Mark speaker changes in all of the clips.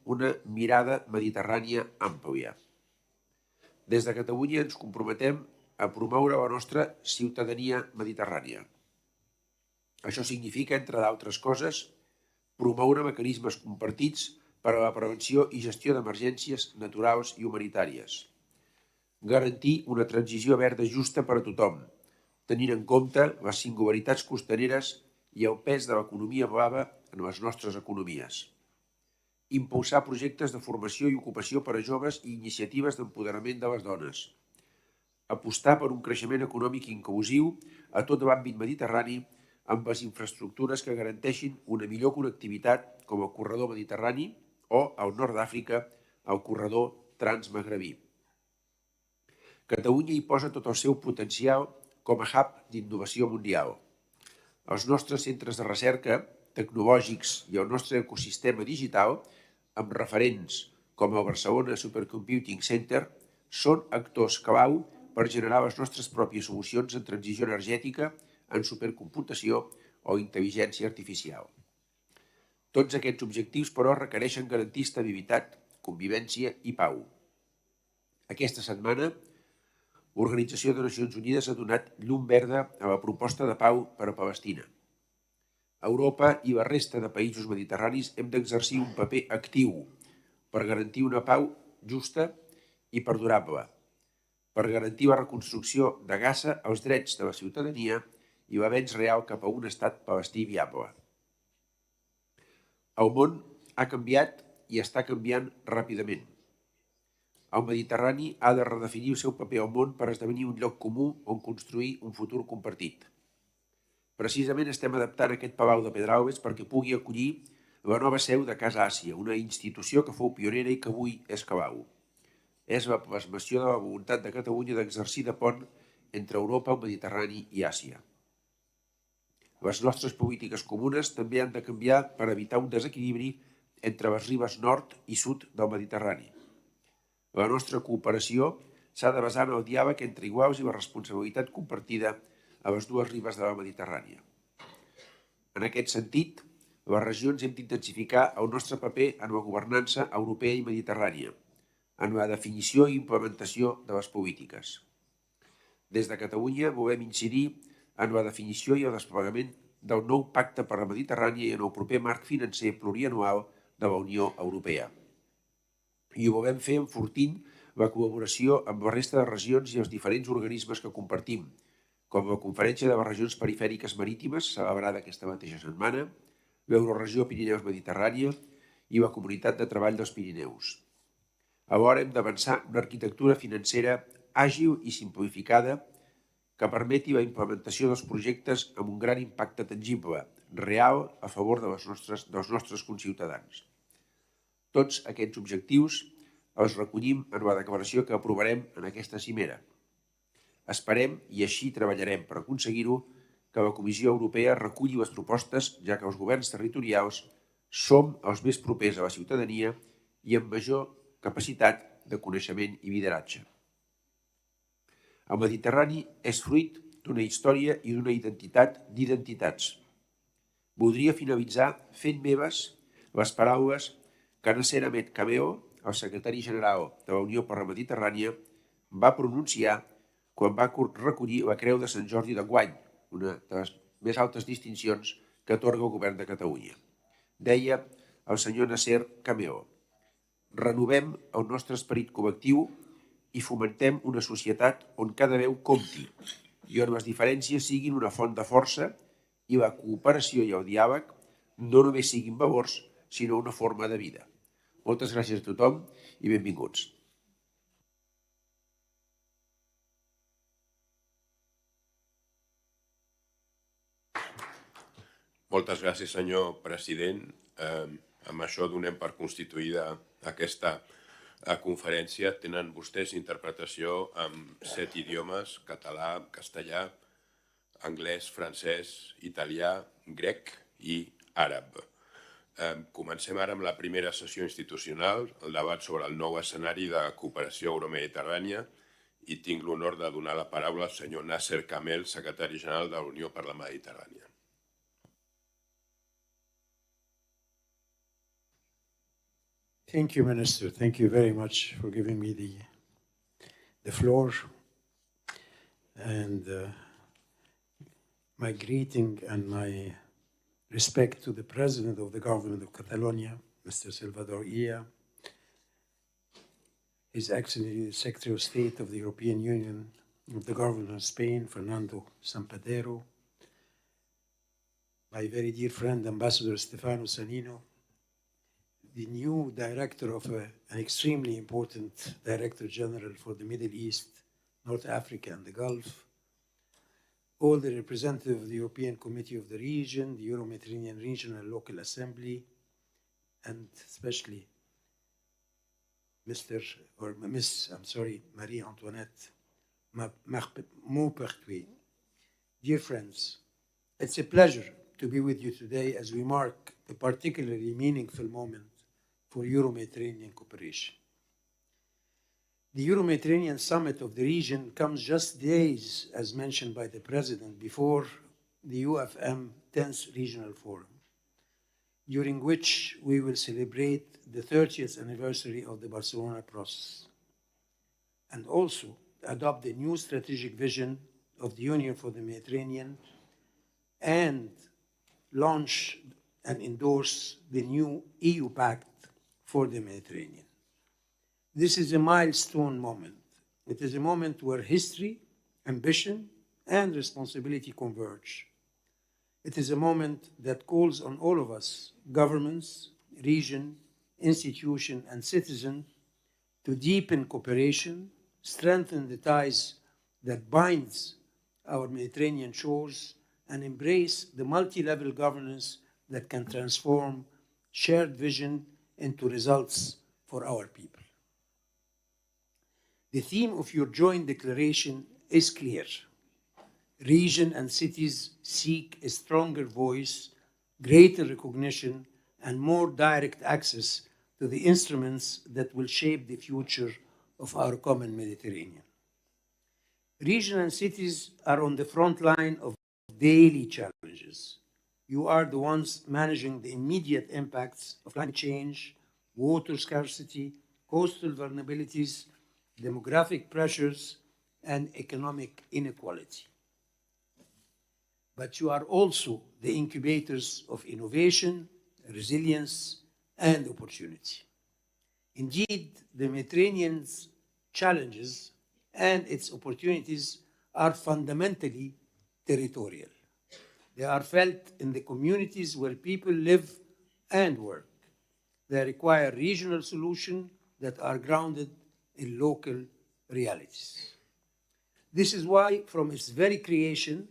Speaker 1: una mirada mediterrània àmplia. Des de Catalunya ens comprometem a promoure la nostra ciutadania mediterrània. Això significa, entre d'altres coses, promoure mecanismes compartits per a la prevenció i gestió d'emergències naturals i humanitàries. Garantir una transició verda justa per a tothom, tenint en compte les singularitats costaneres i el pes de l'economia blava en les nostres economies. Impulsar projectes de formació i ocupació per a joves i iniciatives d'empoderament de les dones. Apostar per un creixement econòmic inclusiu a tot l'àmbit mediterrani amb les infraestructures que garanteixin una millor connectivitat com el corredor mediterrani o, al nord d'Àfrica, el corredor transmagrebí. Catalunya hi posa tot el seu potencial com a hub d'innovació mundial. Els nostres centres de recerca tecnològics i el nostre ecosistema digital, amb referents com el Barcelona Supercomputing Center, són actors clau per generar les nostres pròpies solucions en transició energètica, en supercomputació o intel·ligència artificial. Tots aquests objectius, però, requereixen garantir estabilitat, convivència i pau. Aquesta setmana, l'Organització de Nacions Unides ha donat llum verda a la proposta de pau per a Palestina. Europa i la resta de països mediterranis hem d'exercir un paper actiu per garantir una pau justa i perdurable, per garantir la reconstrucció de Gaza, els drets de la ciutadania i l'avenç real cap a un estat palestí viable. El món ha canviat i està canviant ràpidament. El Mediterrani ha de redefinir el seu paper al món per esdevenir un lloc comú on construir un futur compartit. Precisament estem adaptant aquest Palau de Pedralbes perquè pugui acollir la nova seu de Casa Àsia, una institució que fou pionera i que avui és clau. És la plasmació de la voluntat de Catalunya d'exercir de pont entre Europa, el Mediterrani i Àsia. Les nostres polítiques comunes també han de canviar per evitar un desequilibri entre les ribes nord i sud del Mediterrani. La nostra cooperació s'ha de basar en el diàleg entre iguals i la responsabilitat compartida a les dues ribes de la Mediterrània. En aquest sentit, les regions hem d'intensificar el nostre paper en la governança europea i mediterrània, en la definició i implementació de les polítiques. Des de Catalunya volem incidir en la definició i el desplegament del nou pacte per la Mediterrània i en el proper marc financer plurianual de la Unió Europea. I ho volem fer enfortint la col·laboració amb la resta de regions i els diferents organismes que compartim, com la Conferència de les Regions Perifèriques Marítimes, celebrada aquesta mateixa setmana, l'Euroregió Pirineus-Mediterrània i la Comunitat de Treball dels Pirineus. Alhora hem d'avançar en una arquitectura financera àgil i simplificada que permeti la implementació dels projectes amb un gran impacte tangible, real, a favor dels nostres conciutadans. Tots aquests objectius els recollim en la declaració que aprovarem en aquesta cimera. Esperem, i així treballarem per aconseguir-ho, que la Comissió Europea reculli les propostes, ja que els governs territorials som els més propers a la ciutadania i amb major capacitat de coneixement i lideratge. El Mediterrani és fruit d'una història i d'una identitat d'identitats. Voldria finalitzar fent meves les paraules que Nasser Ahmed Cameo, el secretari general de la Unió per la Mediterrània, va pronunciar quan va recollir la Creu de Sant Jordi d'enguany, una de les més altes distincions que atorga el govern de Catalunya. Deia el senyor Nasser Cameo: renovem el nostre esperit col·lectiu i fomentem una societat on cada veu compti i on les diferències siguin una font de força i la cooperació i el diàleg no només siguin valors, sinó una forma de vida. Moltes gràcies a tothom i benvinguts.
Speaker 2: Moltes gràcies, senyor president. Amb això donem per constituïda aquesta conferència. Tenen vostès interpretació en 7 idiomes: català, castellà, anglès, francès, italià, grec i àrab. Comencem ara amb la primera sessió institucional, el debat sobre el nou escenari de cooperació euromediterrània, i tinc l'honor de donar la paraula al senyor Nasser Kamel, secretari general de la Unió per la Mediterrània.
Speaker 3: Thank you, Minister. Thank you very much for giving me the floor. And my greeting and my respect to the President of the Government of Catalonia, Mr. Salvador Illa, His Excellency the Secretary of State of the European Union of the Government of Spain, Fernando Sampedero, my very dear friend, Ambassador Stefano Sanino, the new director of an extremely important Director General for the Middle East, North Africa, and the Gulf, all the representatives of the European Committee of the Region, the Euromediterranean Regional Local Assembly, and especially Miss Marie-Antoinette Maupertuis. Dear friends, it's a pleasure to be with you today as we mark a particularly meaningful moment for Euro-Mediterranean cooperation. The Euro-Mediterranean Summit of the region comes just days, as mentioned by the President, before the UFM 10th Regional Forum, during which we will celebrate the 30th anniversary of the Barcelona process, and also adopt the new strategic vision of the Union for the Mediterranean and launch and endorse the new EU Pact for the Mediterranean. This is a milestone moment. It is a moment where history, ambition, and responsibility converge. It is a moment that calls on all of us, governments, region, institution, and citizen, to deepen cooperation, strengthen the ties that binds our Mediterranean shores, and embrace the multi-level governance that can transform shared vision into results for our people. The theme of your joint declaration is clear. Region and cities seek a stronger voice, greater recognition, and more direct access to the instruments that will shape the future of our common Mediterranean. Region and cities are on the front line of daily challenges. You are the ones managing the immediate impacts of climate change, water scarcity, coastal vulnerabilities, demographic pressures, and economic inequality. But you are also the incubators of innovation, resilience, and opportunity. Indeed, the Mediterranean's challenges and its opportunities are fundamentally territorial. They are felt in the communities where people live and work. They require regional solutions that are grounded in local realities. This is why, from its very creation,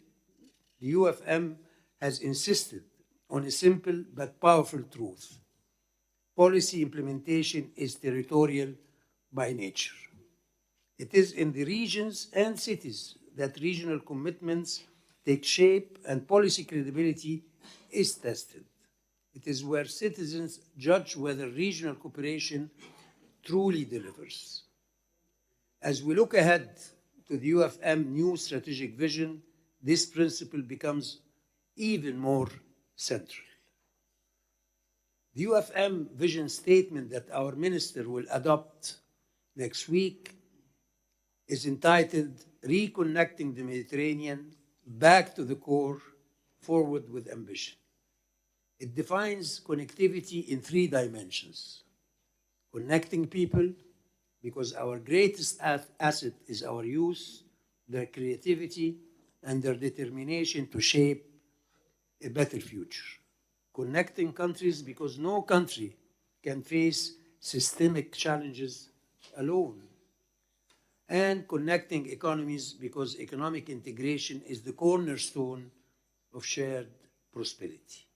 Speaker 3: the UFM has insisted on a simple but powerful truth. Policy implementation is territorial by nature. It is in the regions and cities that regional commitments take shape and policy credibility is tested. It is where citizens judge whether regional cooperation truly delivers. As we look ahead to the UFM new strategic vision, this principle becomes even more central. The UFM vision statement that our minister will adopt next week is entitled Reconnecting the Mediterranean Back to the Core, Forward with Ambition. It defines connectivity in 3 dimensions. Connecting people, because our greatest asset is our youth, their creativity, and their determination to shape a better future. Connecting countries, because no country can face systemic challenges alone. And connecting economies, because economic integration is the cornerstone of shared prosperity.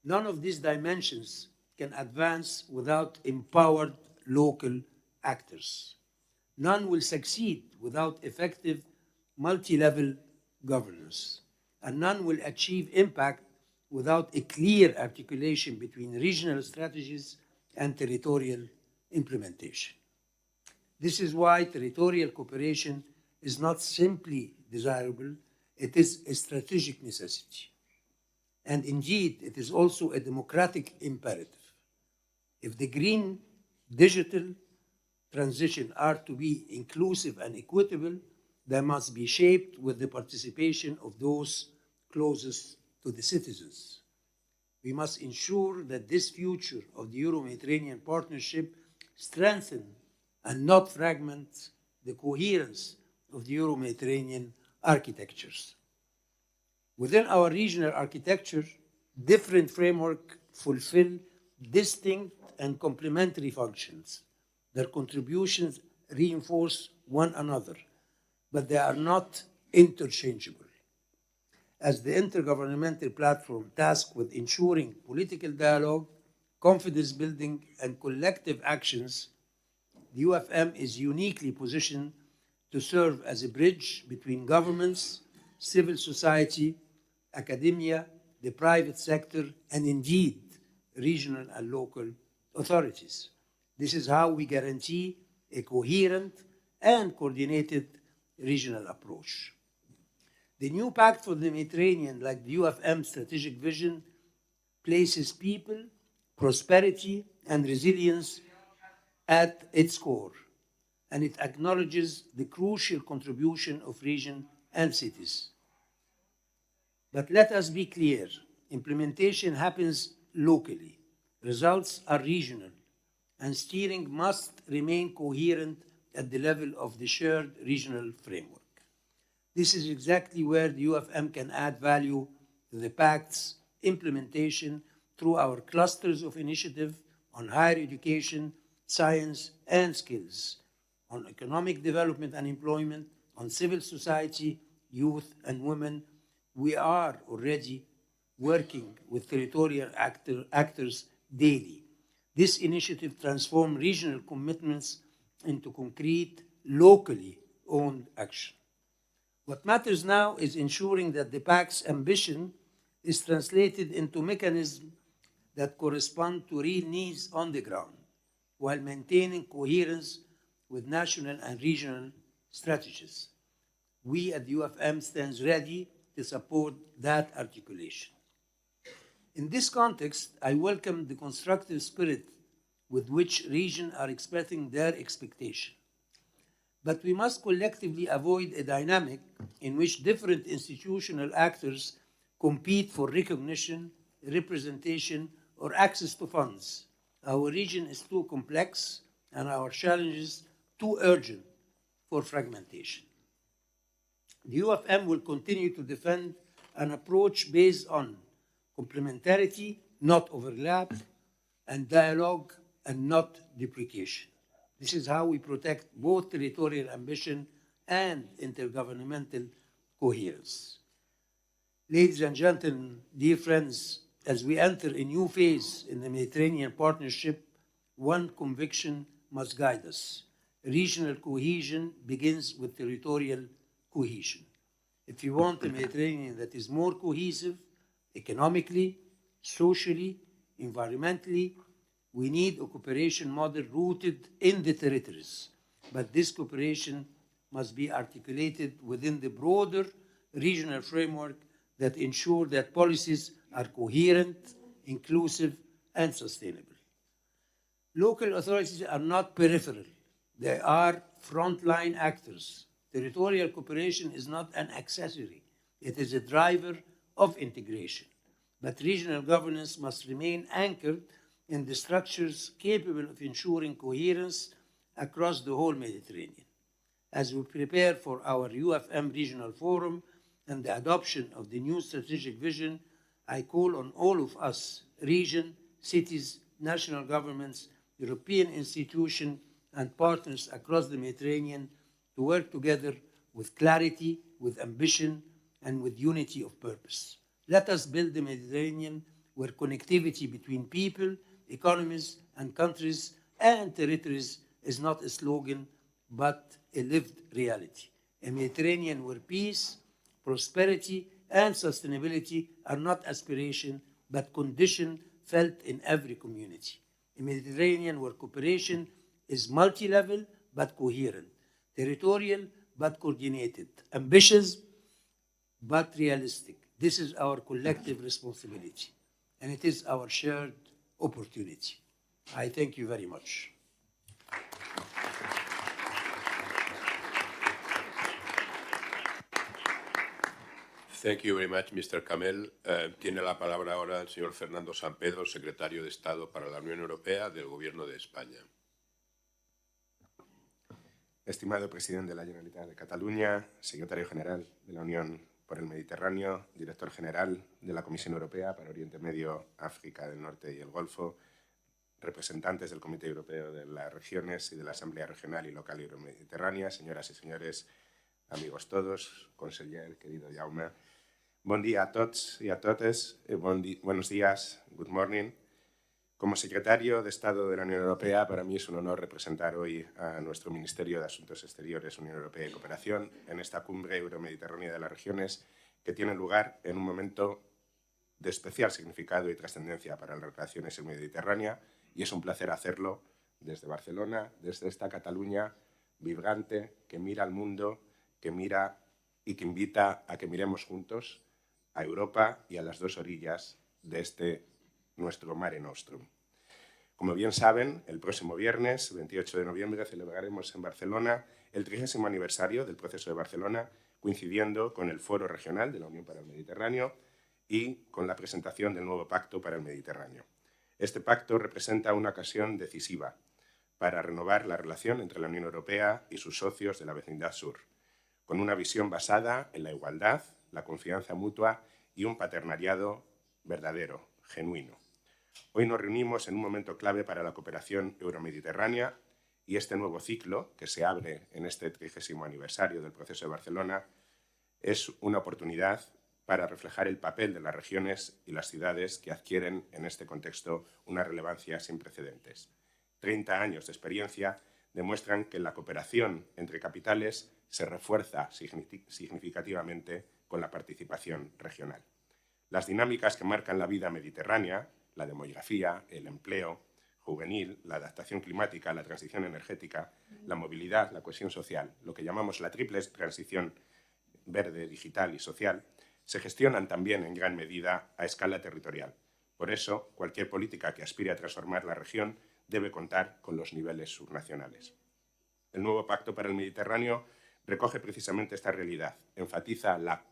Speaker 3: None of these dimensions can advance without empowered local actors. None will succeed without effective multi-level governance. And none will achieve impact without a clear articulation between regional strategies and territorial implementation. This is why territorial cooperation is not simply desirable, it is a strategic necessity. And indeed, it is also a democratic imperative. If the Green digital transition are to be inclusive and equitable, they must be shaped with the participation of those closest to the citizens. We must ensure that this future of the Euro-Mediterranean partnership strengthen and not fragment the coherence of the Euro-Mediterranean architectures. Within our regional architecture, different frameworks fulfill distinct and complementary functions. Their contributions reinforce one another, but they are not interchangeable. As the intergovernmental platform tasked with ensuring political dialogue, confidence building, and collective actions, the UFM is uniquely positioned to serve as a bridge between governments, civil society, academia, the private sector, and indeed regional and local authorities. This is how we guarantee a coherent and coordinated regional approach. The new Pact for the Mediterranean, like the UFM strategic vision, places people, prosperity, and resilience at its core, and it acknowledges the crucial contribution of region and cities. But let us be clear, implementation happens locally, results are regional, and steering must remain coherent at the level of the shared regional framework. This is exactly where the UFM can add value to the Pact's implementation through our clusters of initiative on higher education, science, and skills, on economic development and employment, on civil society, youth, and women. We are already working with territorial actors daily. This initiative transforms regional commitments into concrete, locally owned action. What matters now is ensuring that the Pact's ambition is translated into mechanisms that correspond to real needs on the ground, while maintaining coherence with national and regional strategies. We at the UFM stands ready to support that articulation. In this context, I welcome the constructive spirit with which regions are expressing their expectation. But we must collectively avoid a dynamic in which different institutional actors compete for recognition, representation, or access to funds. Our region is too complex and our challenges too urgent for fragmentation. The UFM will continue to defend an approach based on complementarity, not overlap, and dialogue, and not duplication. This is how we protect both territorial ambition and intergovernmental coherence. Ladies and gentlemen, dear friends, as we enter a new phase in the Mediterranean partnership, one conviction must guide us. Regional cohesion begins with territorial cohesion. If you want a Mediterranean that is more cohesive, economically, socially, environmentally, we need a cooperation model rooted in the territories. But this cooperation must be articulated within the broader regional framework that ensure that policies are coherent, inclusive, and sustainable. Local authorities are not peripheral. They are frontline actors. Territorial cooperation is not an accessory. It is a driver of integration. But regional governance must remain anchored in the structures capable of ensuring coherence across the whole Mediterranean. As we prepare for our UFM Regional Forum and the adoption of the new strategic vision, I call on all of us, region, cities, national governments, European institutions, and partners across the Mediterranean to work together with clarity, with ambition, and with unity of purpose. Let us build the Mediterranean where connectivity between people, economies, and countries and territories is not a slogan, but a lived reality. A Mediterranean where peace, prosperity, and sustainability are not aspiration, but condition felt in every community. A Mediterranean where cooperation is multi-level, but coherent, territorial, but coordinated, ambitious, but realistic. This is our collective responsibility, and it is our shared opportunity. I thank you very much.
Speaker 2: Thank you very much, Mr. Kamel. Tiene la palabra ahora el señor Fernando San Pedro, secretario de Estado para la Unión Europea del Gobierno de España.
Speaker 4: Estimado presidente de la Generalitat de Cataluña, secretario general de la Unión por el Mediterráneo, director general de la Comisión Europea para Oriente Medio, África del Norte y el Golfo, representantes del Comité Europeo de las Regiones y de la Asamblea Regional y Local Euromediterrània, señoras y señores, amigos todos, conseller, querido Jaume. Bon dia a tots y a totes, buenos días, good morning. Como secretario de Estado de la Unión Europea, para mí es un honor representar hoy a nuestro Ministerio de Asuntos Exteriores, Unión Europea y Cooperación en esta cumbre euromediterránea de las regiones que tiene lugar en un momento de especial significado y trascendencia para las relaciones en Mediterránea, y es un placer hacerlo desde Barcelona, desde esta Cataluña vibrante que mira al mundo, que mira y que invita a que miremos juntos a Europa y a las dos orillas de este nuestro Mare Nostrum. Como bien saben, el próximo viernes, 28 de noviembre, celebraremos en Barcelona el 30º aniversario del Proceso de Barcelona, coincidiendo con el Foro Regional de la Unión para el Mediterráneo y con la presentación del nuevo Pacto para el Mediterráneo. Este pacto representa una ocasión decisiva para renovar la relación entre la Unión Europea y sus socios de la vecindad sur, con una visión basada en la igualdad, la confianza mutua y un paternariado verdadero, genuino. Hoy nos reunimos en un momento clave para la cooperación euromediterránea y este nuevo ciclo, que se abre en este 30º aniversario del Proceso de Barcelona, es una oportunidad para reflejar el papel de las regiones y las ciudades que adquieren en este contexto una relevancia sin precedentes. 30 años de experiencia demuestran que la cooperación entre capitales se refuerza significativamente con la participación regional. Las dinámicas que marcan la vida mediterránea, la demografía, el empleo juvenil, la adaptación climática, la transición energética, la movilidad, la cohesión social, lo que llamamos la triple transición verde, digital y social, se gestionan también en gran medida a escala territorial. Por eso, cualquier política que aspire a transformar la región debe contar con los niveles subnacionales. El nuevo Pacto para el Mediterráneo recoge precisamente esta realidad, enfatiza la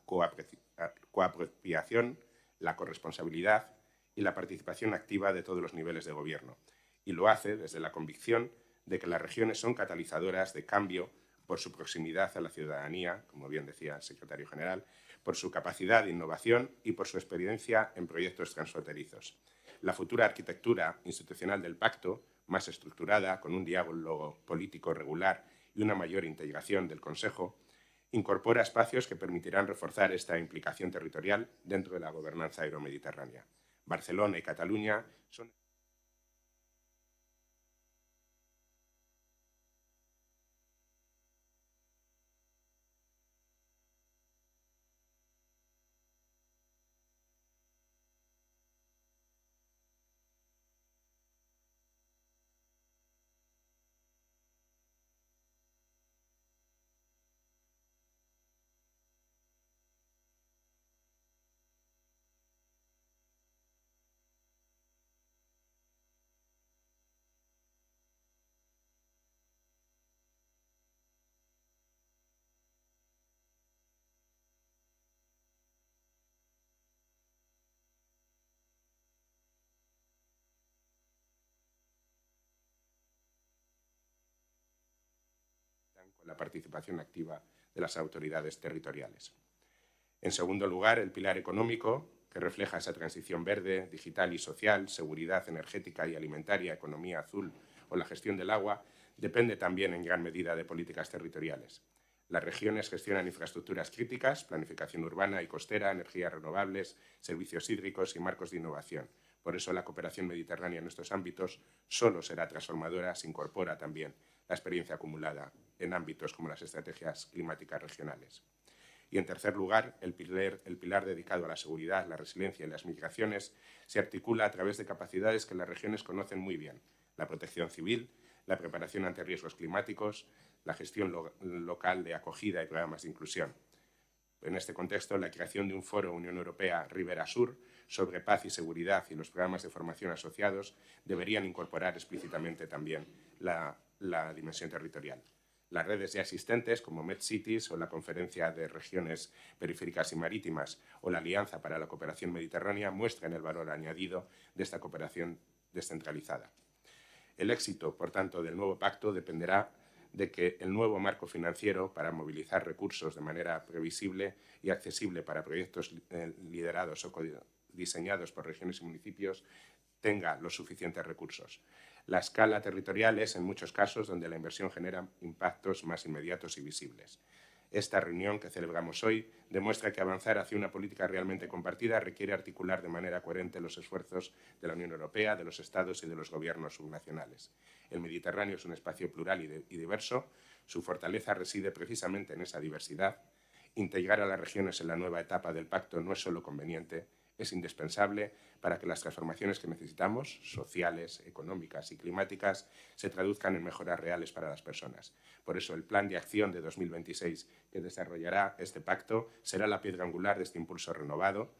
Speaker 4: coapropiación, la corresponsabilidad y la participación activa de todos los niveles de gobierno, y lo hace desde la convicción de que las regiones son catalizadoras de cambio por su proximidad a la ciudadanía, como bien decía el secretario general, por su capacidad de innovación y por su experiencia en proyectos transfronterizos. La futura arquitectura institucional del pacto, más estructurada, con un diálogo político regular y una mayor integración del Consejo, incorpora espacios que permitirán reforzar esta implicación territorial dentro de la gobernanza euromediterránea. Barcelona y Cataluña son con la participación activa de las autoridades territoriales. En segundo lugar, el pilar económico, que refleja esa transición verde, digital y social, seguridad energética y alimentaria, economía azul o la gestión del agua, depende también en gran medida de políticas territoriales. Las regiones gestionan infraestructuras críticas, planificación urbana y costera, energías renovables, servicios hídricos y marcos de innovación. Por eso la cooperación mediterránea en estos ámbitos solo será transformadora si incorpora también la experiencia acumulada en ámbitos como las estrategias climáticas regionales. Y, en tercer lugar, el pilar dedicado a la seguridad, la resiliencia y las migraciones se articula a través de capacidades que las regiones conocen muy bien: la protección civil, la preparación ante riesgos climáticos, la gestión local de acogida y programas de inclusión. En este contexto, la creación de un foro Unión Europea Ribera Sur sobre paz y seguridad y los programas de formación asociados deberían incorporar explícitamente también la dimensión territorial. Las redes ya existentes, como MedCities o la Conferencia de Regiones Periféricas y Marítimas o la Alianza para la Cooperación Mediterránea, muestran el valor añadido de esta cooperación descentralizada. El éxito, por tanto, del nuevo pacto dependerá de que el nuevo marco financiero para movilizar recursos de manera previsible y accesible para proyectos liderados o diseñados por regiones y municipios tenga los suficientes recursos. La escala territorial es, en muchos casos, donde la inversión genera impactos más inmediatos y visibles. Esta reunión que celebramos hoy demuestra que avanzar hacia una política realmente compartida requiere articular de manera coherente los esfuerzos de la Unión Europea, de los Estados y de los gobiernos subnacionales. El Mediterráneo es un espacio plural y diverso. Su fortaleza reside precisamente en esa diversidad. Integrar a las regiones en la nueva etapa del pacto no es solo conveniente, es indispensable para que las transformaciones que necesitamos, sociales, económicas y climáticas, se traduzcan en mejoras reales para las personas. Por eso, el plan de acción de 2026 que desarrollará este pacto será la piedra angular de este impulso renovado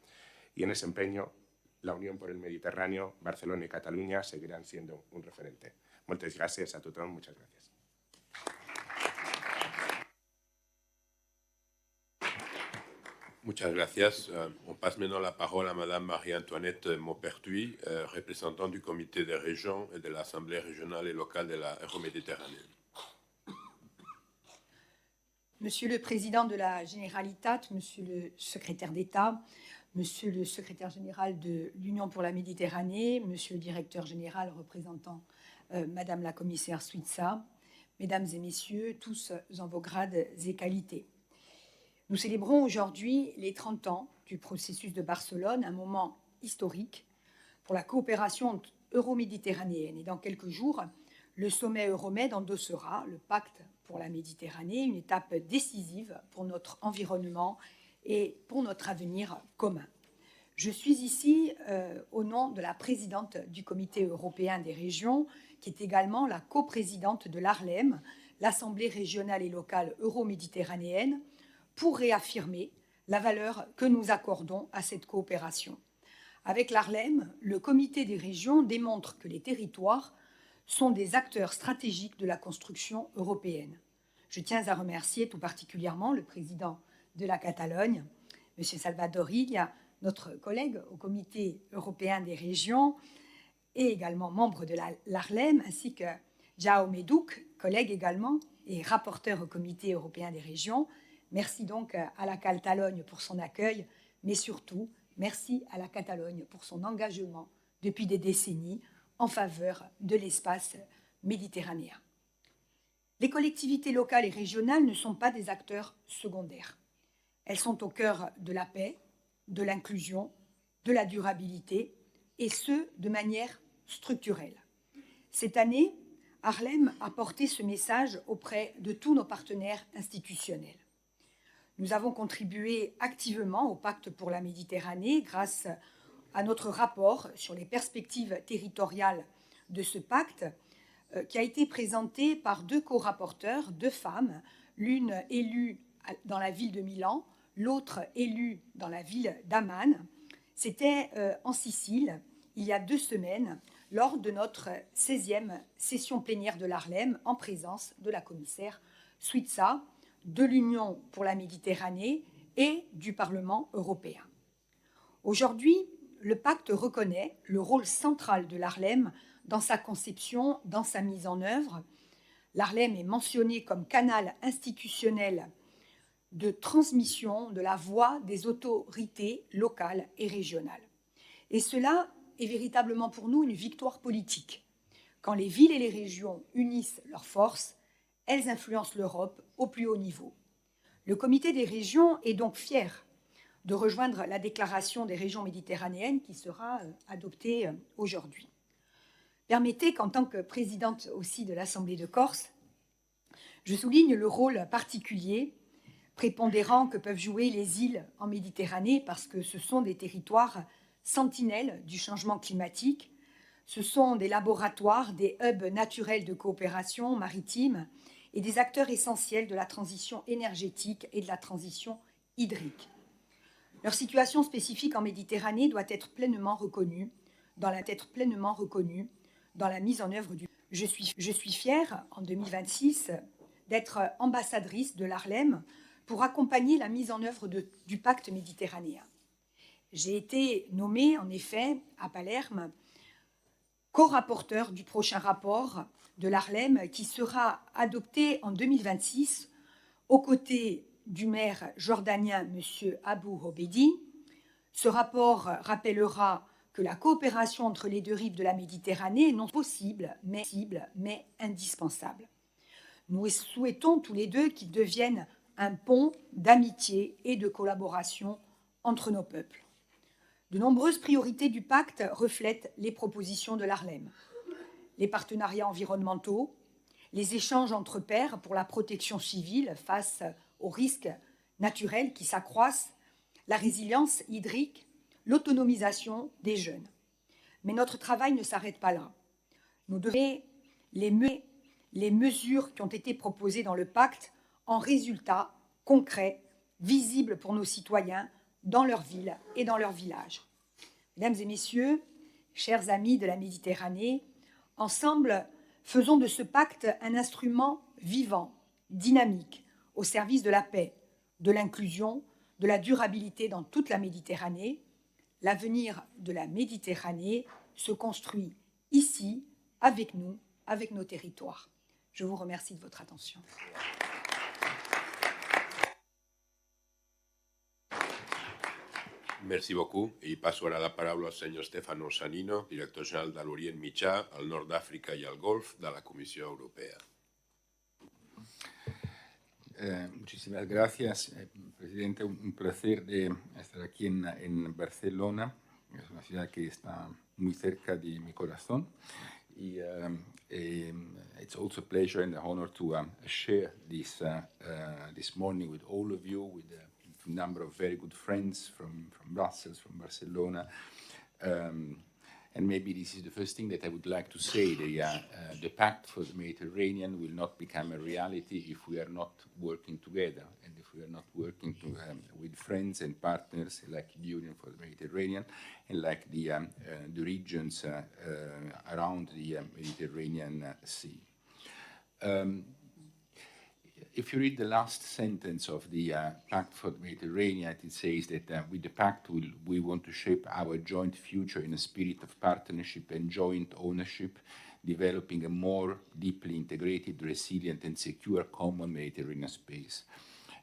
Speaker 4: y en ese empeño la Unión por el Mediterráneo, Barcelona y Cataluña seguirán siendo un referente. Moltes gràcies a tothom, muchas gracias.
Speaker 2: Muchas gracias. On passe maintenant la parole à Madame Marie-Antoinette Maupertuis, représentante du Comité des régions et de l'Assemblée régionale et locale de la Euroméditerranée.
Speaker 5: Monsieur le Président de la Généralitat, Monsieur le Secrétaire d'État, Monsieur le Secrétaire général de l'Union pour la Méditerranée, Monsieur le Directeur général représentant Madame la Commissaire Suiza, Mesdames et Messieurs, tous en vos grades et qualités. Nous célébrons aujourd'hui les 30 ans du processus de Barcelone, un moment historique pour la coopération euro-méditerranéenne. Et dans quelques jours, le sommet Euromed endossera le pacte pour la Méditerranée, une étape décisive pour notre environnement et pour notre avenir commun. Je suis ici au nom de la présidente du Comité européen des régions, qui est également la coprésidente de l'ARLEM, l'Assemblée régionale et locale euro-méditerranéenne, pour réaffirmer la valeur que nous accordons à cette coopération. Avec l'ARLEM, le Comité des régions démontre que les territoires sont des acteurs stratégiques de la construction européenne. Je tiens à remercier tout particulièrement le président de la Catalogne, M. Salvador Illa, notre collègue au Comité européen des régions et également membre de l'ARLEM, ainsi que Jaume Duc, collègue également et rapporteur au Comité européen des régions. Merci donc à la Catalogne pour son accueil, mais surtout, merci à la Catalogne pour son engagement depuis des décennies en faveur de l'espace méditerranéen. Les collectivités locales et régionales ne sont pas des acteurs secondaires. Elles sont au cœur de la paix, de l'inclusion, de la durabilité, et ce, de manière structurelle. Cette année, Haarlem a porté ce message auprès de tous nos partenaires institutionnels. Nous avons contribué activement au pacte pour la Méditerranée grâce à notre rapport sur les perspectives territoriales de ce pacte qui a été présenté par deux co-rapporteurs, deux femmes, l'une élue dans la ville de Milan, l'autre élue dans la ville d'Amman. C'était en Sicile, il y a 2 semaines, lors de notre 16e session plénière de l'ARLEM, en présence de la commissaire Suiza, de l'Union pour la Méditerranée et du Parlement européen. Aujourd'hui, le pacte reconnaît le rôle central de l'ARLEM dans sa conception, dans sa mise en œuvre. L'ARLEM est mentionné comme canal institutionnel de transmission de la voix des autorités locales et régionales. Et cela est véritablement pour nous une victoire politique. Quand les villes et les régions unissent leurs forces, elles influencent l'Europe au plus haut niveau. Le Comité des régions est donc fier de rejoindre la déclaration des régions méditerranéennes qui sera adoptée aujourd'hui. Permettez qu'en tant que présidente aussi de l'Assemblée de Corse, je souligne le rôle particulier, prépondérant que peuvent jouer les îles en Méditerranée parce que ce sont des territoires sentinelles du changement climatique, ce sont des laboratoires, des hubs naturels de coopération maritime et des acteurs essentiels de la transition énergétique et de la transition hydrique. Leur situation spécifique en Méditerranée doit être pleinement reconnue dans la mise en œuvre du... Je suis fière, en 2026, d'être ambassadrice de l'Arlem pour accompagner la mise en œuvre du pacte méditerranéen. J'ai été nommée, en effet, à Palerme, co-rapporteur du prochain rapport de l'Arlem qui sera adopté en 2026 aux côtés du maire jordanien M. Abou Hobedi. Ce rapport rappellera que la coopération entre les deux rives de la Méditerranée est non possible, mais indispensable. Nous souhaitons tous les deux qu'il devienne un pont d'amitié et de collaboration entre nos peuples. De nombreuses priorités du pacte reflètent les propositions de l'Arlem. Les partenariats environnementaux, les échanges entre pairs pour la protection civile face aux risques naturels qui s'accroissent, la résilience hydrique, l'autonomisation des jeunes. Mais notre travail ne s'arrête pas là. Nous devons les mesures qui ont été proposées dans le pacte en résultats concrets, visibles pour nos citoyens dans leur ville et dans leur village. Mesdames et messieurs, chers amis de la Méditerranée, ensemble, faisons de ce pacte un instrument vivant, dynamique, au service de la paix, de l'inclusion, de la durabilité dans toute la Méditerranée. L'avenir de la Méditerranée se construit ici, avec nous, avec nos territoires. Je vous remercie de votre attention.
Speaker 2: Merci beaucoup. I passo ara la paraula al senyor Stefano Sanino, director general de l'Orient Mitjà, el Nord d'Àfrica i el Golf de la Comissió Europea.
Speaker 6: Muchísimas gracias, presidente. Un placer de estar aquí en Barcelona. Es una ciudad que está muy cerca de mi corazón. Y it's also a pleasure and an honor to share this morning with all of you, with a number of very good friends from Brussels, from Barcelona. And maybe this is the first thing that I would like to say. The Pact for the Mediterranean will not become a reality if we are not working together and if we are not working with friends and partners like the Union for the Mediterranean and like the regions around the Mediterranean Sea. If you read the last sentence of the Pact for the Mediterranean, it says that with the Pact we want to shape our joint future in a spirit of partnership and joint ownership, developing a more deeply integrated, resilient and secure common Mediterranean space.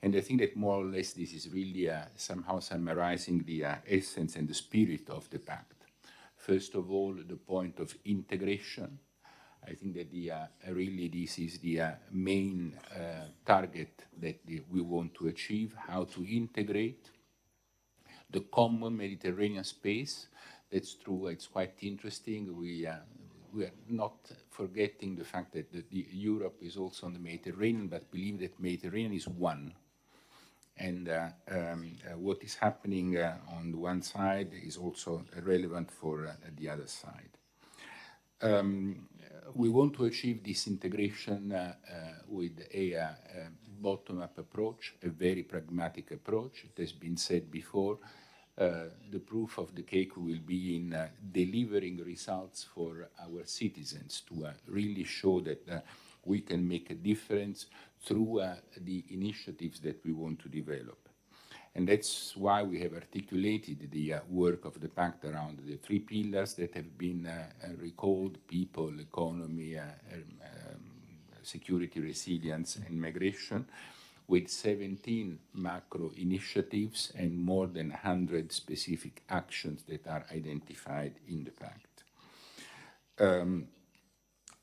Speaker 6: And I think that more or less this is really somehow summarizing the essence and the spirit of the Pact. First of all, the point of integration. I think that really this is the main target that we want to achieve, how to integrate the common Mediterranean space. That's true, it's quite interesting. We are not forgetting the fact that Europe is also on the Mediterranean, but believe that Mediterranean is one. And what is happening on the one side is also relevant for the other side. We want to achieve this integration with a bottom-up approach, a very pragmatic approach. It has been said before, the proof of the cake will be in delivering results for our citizens to really show that we can make a difference through the initiatives that we want to develop. And that's why we have articulated the work of the Pact around the three pillars that have been recalled: people, economy, security, resilience, and migration, with 17 macro initiatives and more than 100 specific actions that are identified in the Pact.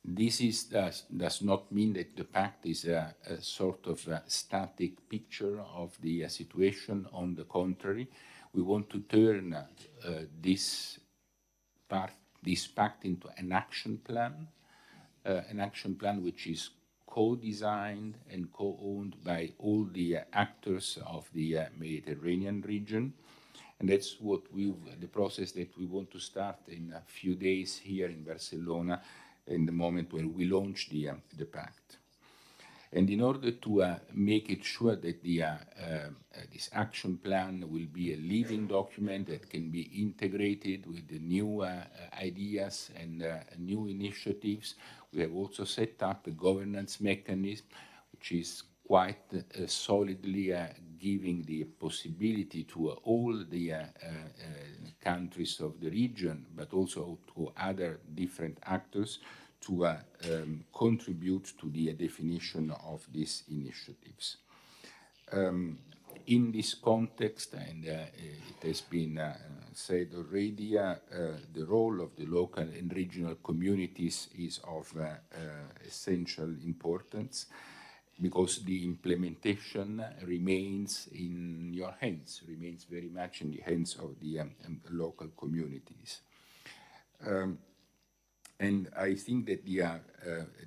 Speaker 6: This does not mean that the Pact is a sort of a static picture of the situation. On the contrary, we want to turn this Pact into an action plan which is co-designed and co-owned by all the actors of the Mediterranean region. And that's what the process that we want to start in a few days here in Barcelona, in the moment when we launch the Pact. And in order to make it sure that this action plan will be a living document that can be integrated with the new ideas and new initiatives, we have also set up a governance mechanism which is quite solidly giving the possibility to all the countries of the region, but also to other different actors, to contribute to the definition of these initiatives. In this context, and it has been said already, the role of the local and regional communities is of essential importance, because the implementation remains in your hands, remains very much in the hands of the local communities. And I think that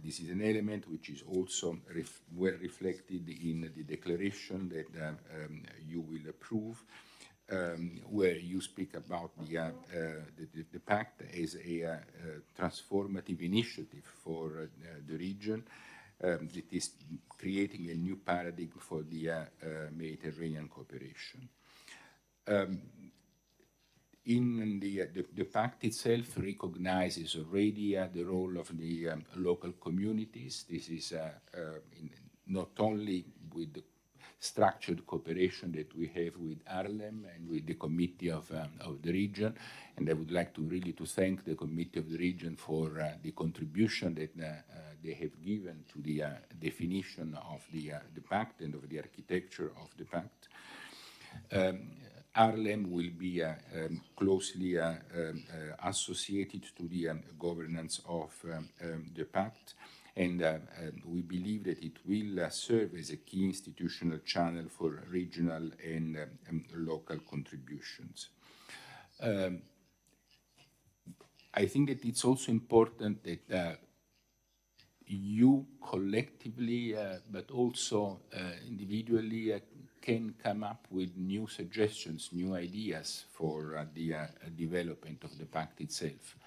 Speaker 6: this is an element which is also well reflected in the declaration that you will approve, where you speak about the pact as a transformative initiative for the region. It is creating a new paradigm for the Mediterranean cooperation. In the pact itself recognizes already the role of the local communities. This is not only with the structured cooperation that we have with Harlem and with the Committee of the Region, and I would like to really thank the Committee of the Region for the contribution that they have given to the definition of the pact and of the architecture of the pact. Harlem will be closely associated to the governance of the pact, and we believe that it will serve as a key institutional channel for regional and local contributions. I think that it's also important that you collectively, but also individually, can come up with new suggestions, new ideas for the development of the pact itself.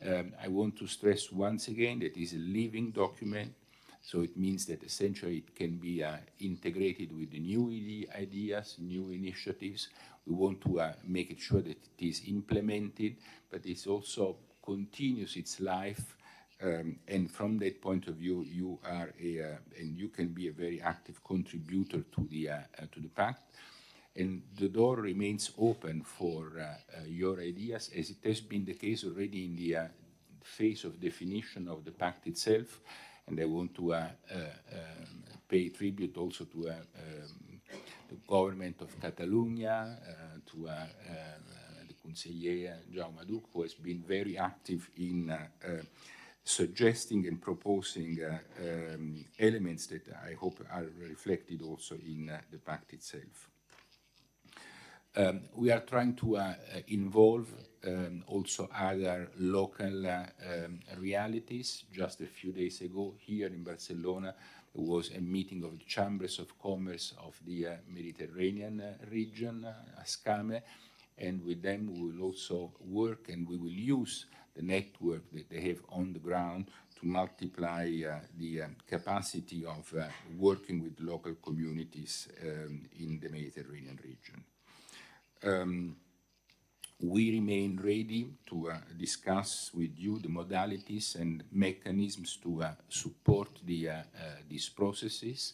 Speaker 6: I want to stress once again that it is a living document, so it means that essentially it can be integrated with the new ideas, new initiatives. We want to make it sure that it is implemented, but it also continues its life. And from that point of view, you are and you can be a very active contributor to the pact. And the door remains open for your ideas, as it has been the case already in the phase of definition of the pact itself. And I want to pay tribute also to the government of Catalonia, to the Conseiller Jaume Duc, who has been very active in suggesting and proposing elements that I hope are reflected also in the pact itself. We are trying to involve also other local realities. Just a few days ago, here in Barcelona, there was a meeting of the Chambers of Commerce of the Mediterranean region, ASCAME, and with them we will also work, and we will use the network that they have on the ground to multiply the capacity of working with local communities in the Mediterranean region. We remain ready to discuss with you the modalities and mechanisms to support these processes,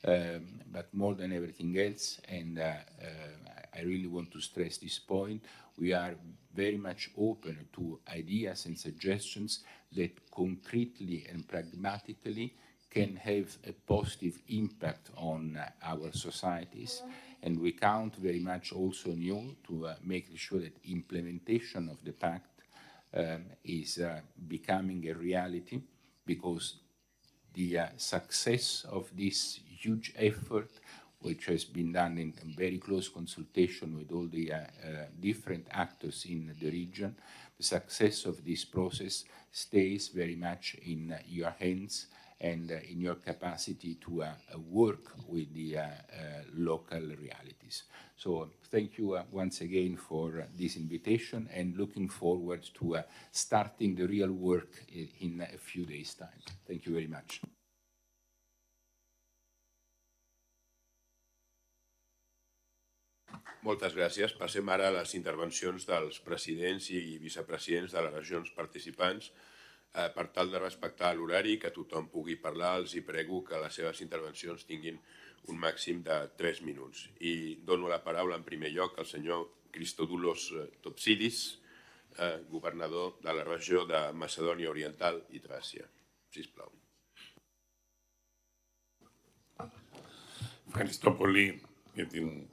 Speaker 6: but more than everything else, and I really want to stress this point, we are very much open to ideas and suggestions that concretely and pragmatically can have a positive impact on our societies. And we count very much also on you to make sure that implementation of the pact is becoming a reality, because the success of this huge effort, which has been done in very close consultation with all the different actors in the region, the success of this process stays very much in your hands and in your capacity to work with the local realities. So thank you once again for this invitation, and looking forward to starting the real work in a few days' time. Thank you very much.
Speaker 2: Moltes gràcies. Passem ara a les intervencions dels presidents i vicepresidents de les regions participants. Per tal de respectar l'horari, que tothom pugui parlar, els hi prego que les seves intervencions tinguin un màxim de 3 minuts. I dono la paraula en primer lloc al senyor Christodoulos Topsidis, governador de la regió de Macedònia Oriental i Tràcia. Sisplau.
Speaker 7: Ευχαριστώ πολύ για την